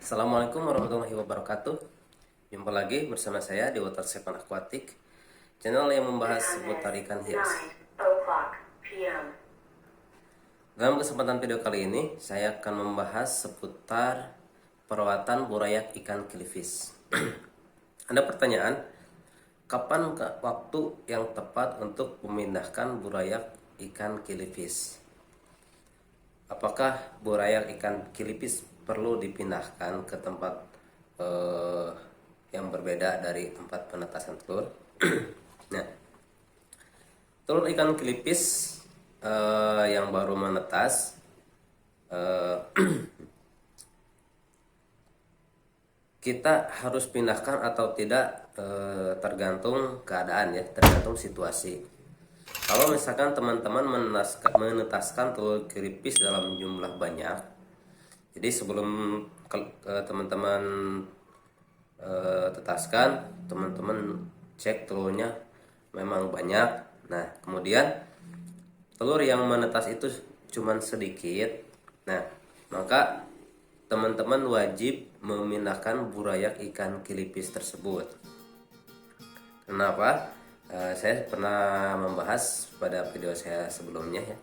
Assalamualaikum warahmatullahi wabarakatuh. Jumpa lagi bersama saya di Water Seven Aquatic, channel yang membahas seputar ikan hias. Dalam kesempatan video kali ini, saya akan membahas seputar perawatan burayak ikan killifish. Ada pertanyaan, kapan waktu yang tepat untuk memindahkan burayak ikan killifish? Apakah burayak ikan killifish perlu dipindahkan ke tempat yang berbeda dari tempat penetasan telur? Nah, telur ikan killifish yang baru menetas kita harus pindahkan atau tidak tergantung keadaan ya, tergantung situasi. Kalau misalkan teman-teman menetaskan telur killifish dalam jumlah banyak, jadi sebelum teman-teman tetaskan, teman-teman cek telurnya memang banyak. Nah, kemudian telur yang menetas itu cuman sedikit. Nah, maka teman-teman wajib memindahkan burayak ikan killifish tersebut. Kenapa? Saya pernah membahas pada video saya sebelumnya ya.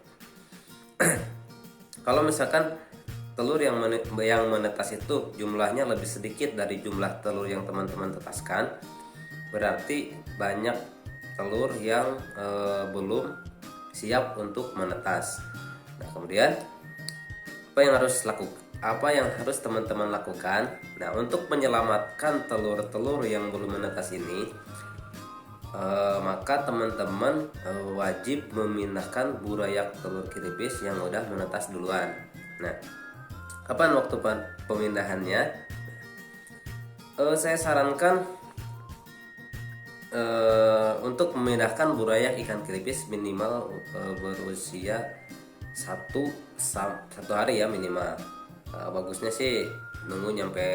Kalau misalkan telur yang menetas itu jumlahnya lebih sedikit dari jumlah telur yang teman-teman tetaskan, berarti banyak telur yang belum siap untuk menetas. Nah, kemudian apa yang harus teman-teman lakukan? Nah, untuk menyelamatkan telur-telur yang belum menetas ini, maka teman-teman wajib memindahkan burayak telur killifish yang udah menetas duluan. Nah, kapan waktu pemindahannya? Saya sarankan untuk memindahkan burayak ikan killifish minimal berusia satu hari ya minimal. Bagusnya sih nunggu nyampe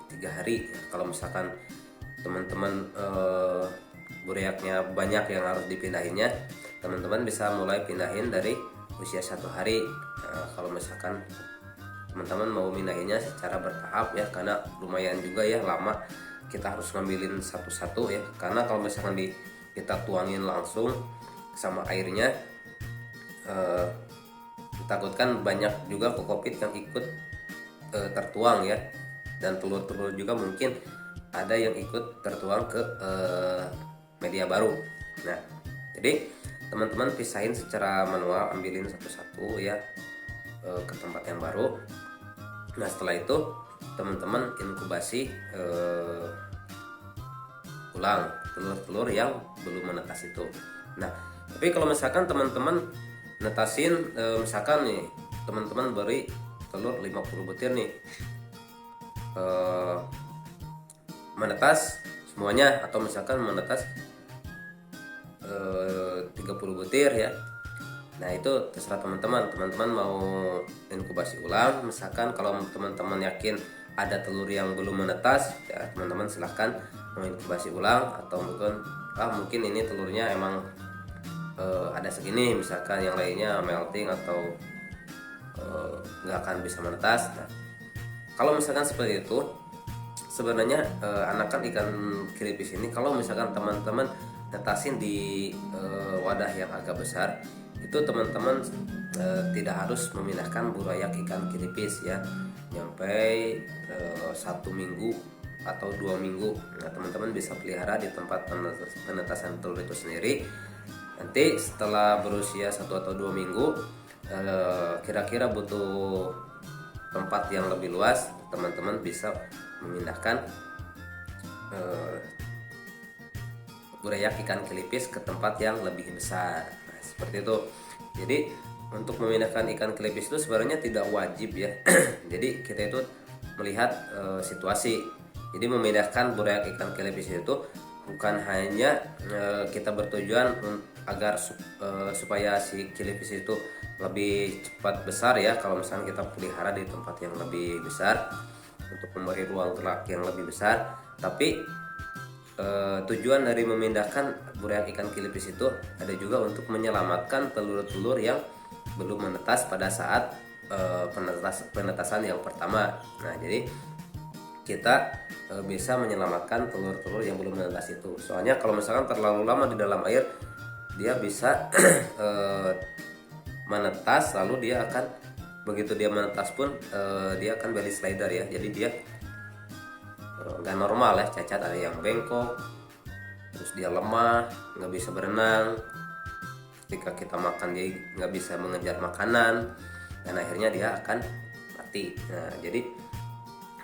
3 hari. Kalau misalkan teman-teman burayaknya banyak yang harus dipindahinnya, teman-teman bisa mulai pindahin dari usia 1 hari. Kalau misalkan teman-teman mau pindahinnya secara bertahap ya, karena lumayan juga ya lama kita harus ngambilin satu-satu ya, karena kalau misalkan kita tuangin langsung sama airnya, ditakutkan banyak juga kokopit yang ikut tertuang ya, dan telur-telur juga mungkin ada yang ikut tertuang ke media baru. Nah, jadi teman-teman pisahin secara manual, ambilin satu-satu ya ke tempat yang baru. Nah, setelah itu teman-teman inkubasi ulang telur-telur yang belum menetas itu. Nah, tapi kalau misalkan teman-teman netasin, misalkan nih teman-teman beri telur 50 butir nih, menetas semuanya, atau misalkan menetas 30 butir ya. Nah, itu terserah teman-teman mau inkubasi ulang. Misalkan kalau teman-teman yakin ada telur yang belum menetas ya, teman-teman silahkan menginkubasi ulang, atau mungkin ini telurnya emang ada segini, misalkan yang lainnya melting atau nggak akan bisa menetas. Nah, kalau misalkan seperti itu, sebenarnya anakan ikan killifish ini kalau misalkan teman-teman netasin di wadah yang agak besar, itu teman-teman tidak harus memindahkan burayak ikan killifish ya sampai 1 minggu atau 2 minggu. Nah, teman-teman bisa pelihara di tempat penetasan telur itu sendiri. Nanti setelah berusia 1 atau 2 minggu, kira-kira butuh tempat yang lebih luas, teman-teman bisa memindahkan burayak ikan killifish ke tempat yang lebih besar. Nah, seperti itu. Jadi untuk memindahkan ikan killifish itu sebenarnya tidak wajib ya. Jadi kita itu melihat situasi. Jadi memindahkan burayak ikan killifish itu bukan hanya kita bertujuan agar supaya si killifish itu lebih cepat besar ya, kalau misalnya kita pelihara di tempat yang lebih besar untuk memberi ruang gerak yang lebih besar. Tapi tujuan dari memindahkan burayak ikan killifish itu ada juga untuk menyelamatkan telur-telur yang belum menetas pada saat penetasan yang pertama. Nah, jadi kita bisa menyelamatkan telur-telur yang belum menetas itu. Soalnya kalau misalkan terlalu lama di dalam air, dia bisa menetas, lalu dia akan, begitu dia menetas pun dia akan belly slider ya. Jadi dia nggak normal ya, cacat, ada yang bengkok, terus dia lemah, nggak bisa berenang. Ketika kita makan dia nggak bisa mengejar makanan, dan akhirnya dia akan mati. Nah, jadi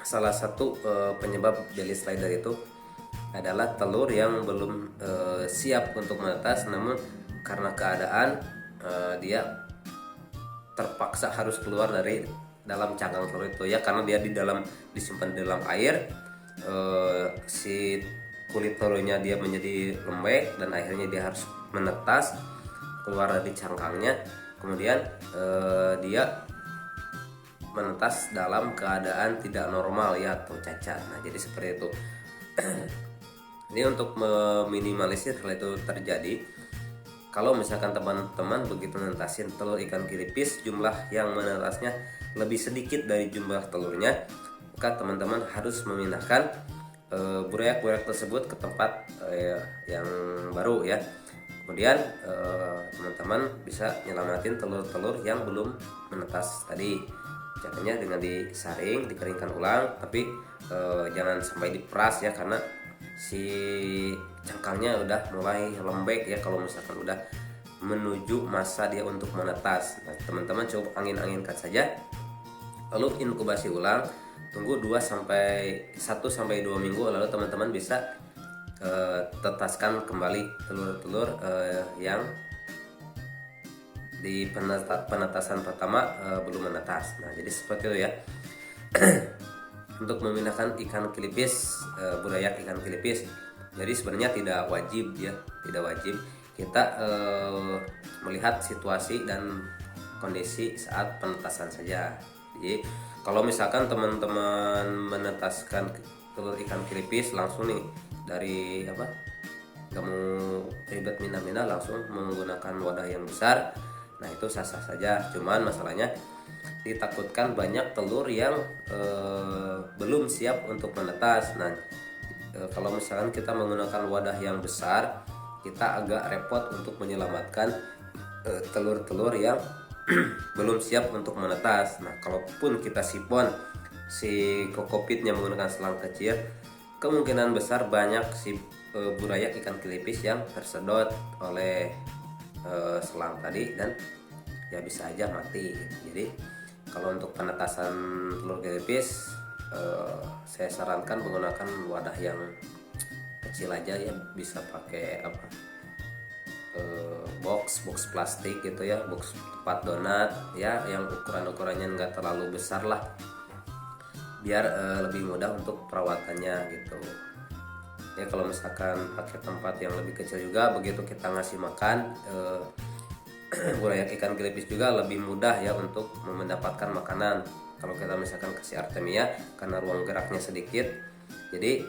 salah satu penyebab belly slider itu adalah telur yang belum siap untuk menetas, namun karena keadaan dia terpaksa harus keluar dari dalam cangkang telur itu ya, karena dia disimpan di dalam air, si kulit telurnya dia menjadi lembek dan akhirnya dia harus menetas keluar dari cangkangnya, kemudian dia menetas dalam keadaan tidak normal ya, atau cacat. Nah, jadi seperti itu. Ini untuk meminimalisir hal itu terjadi, kalau misalkan teman-teman begitu menetasin telur ikan kilipis, jumlah yang menetasnya lebih sedikit dari jumlah telurnya, maka teman-teman harus memindahkan burayak-burayak tersebut ke tempat yang baru ya. Kemudian teman-teman bisa nyelamatin telur-telur yang belum menetas tadi. Caranya dengan disaring, dikeringkan ulang, tapi jangan sampai diperas ya, karena si cangkangnya udah mulai lembek ya kalau misalkan udah menuju masa dia untuk menetas. Nah, teman-teman coba angin-anginkan saja, lalu inkubasi ulang, tunggu 1 sampai 2 minggu, lalu teman-teman bisa tetaskan kembali telur-telur yang di penetasan pertama belum menetas. Nah, jadi seperti itu ya. Untuk memindahkan ikan kilipis, burayak ikan kilipis, jadi sebenarnya tidak wajib ya, tidak wajib. Kita melihat situasi dan kondisi saat penetasan saja. Jadi kalau misalkan teman-teman menetaskan telur ikan kilipis langsung nih dari nggak mau ribet mina-mina, langsung menggunakan wadah yang besar, nah itu sah-sah saja. Cuman masalahnya ditakutkan banyak telur yang belum siap untuk menetas. Nah, kalau misalkan kita menggunakan wadah yang besar, kita agak repot untuk menyelamatkan telur-telur yang belum siap untuk menetas. Nah, kalaupun kita sipon si kokopitnya menggunakan selang kecil, kemungkinan besar banyak si burayak ikan kilipis yang tersedot oleh selang tadi, dan ya bisa aja mati. Jadi kalau untuk penetasan telur kilipis, saya sarankan menggunakan wadah yang kecil aja ya, bisa pakai box plastik gitu ya, box tempat donat ya, yang ukurannya nggak terlalu besar lah, biar lebih mudah untuk perawatannya gitu ya. Kalau misalkan pakai tempat yang lebih kecil juga, begitu kita ngasih makan burayak ikan kilipis juga lebih mudah ya untuk mendapatkan makanan. Kalau kita misalkan kasih artemia, karena ruang geraknya sedikit, jadi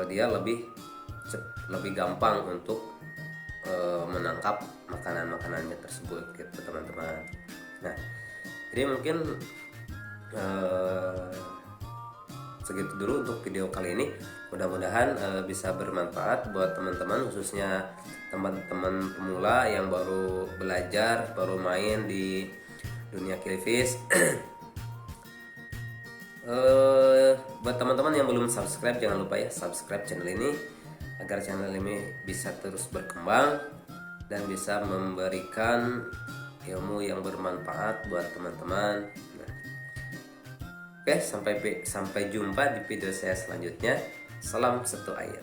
dia lebih gampang untuk menangkap makanan-makanannya tersebut gitu teman-teman. Nah, jadi mungkin segitu dulu untuk video kali ini. Mudah-mudahan bisa bermanfaat buat teman-teman, khususnya teman-teman pemula yang baru belajar, baru main di dunia kilipis. Buat teman-teman yang belum subscribe, jangan lupa ya subscribe channel ini, agar channel ini bisa terus berkembang dan bisa memberikan ilmu yang bermanfaat buat teman-teman. Oke, sampai jumpa di video saya selanjutnya. Salam satu ayat.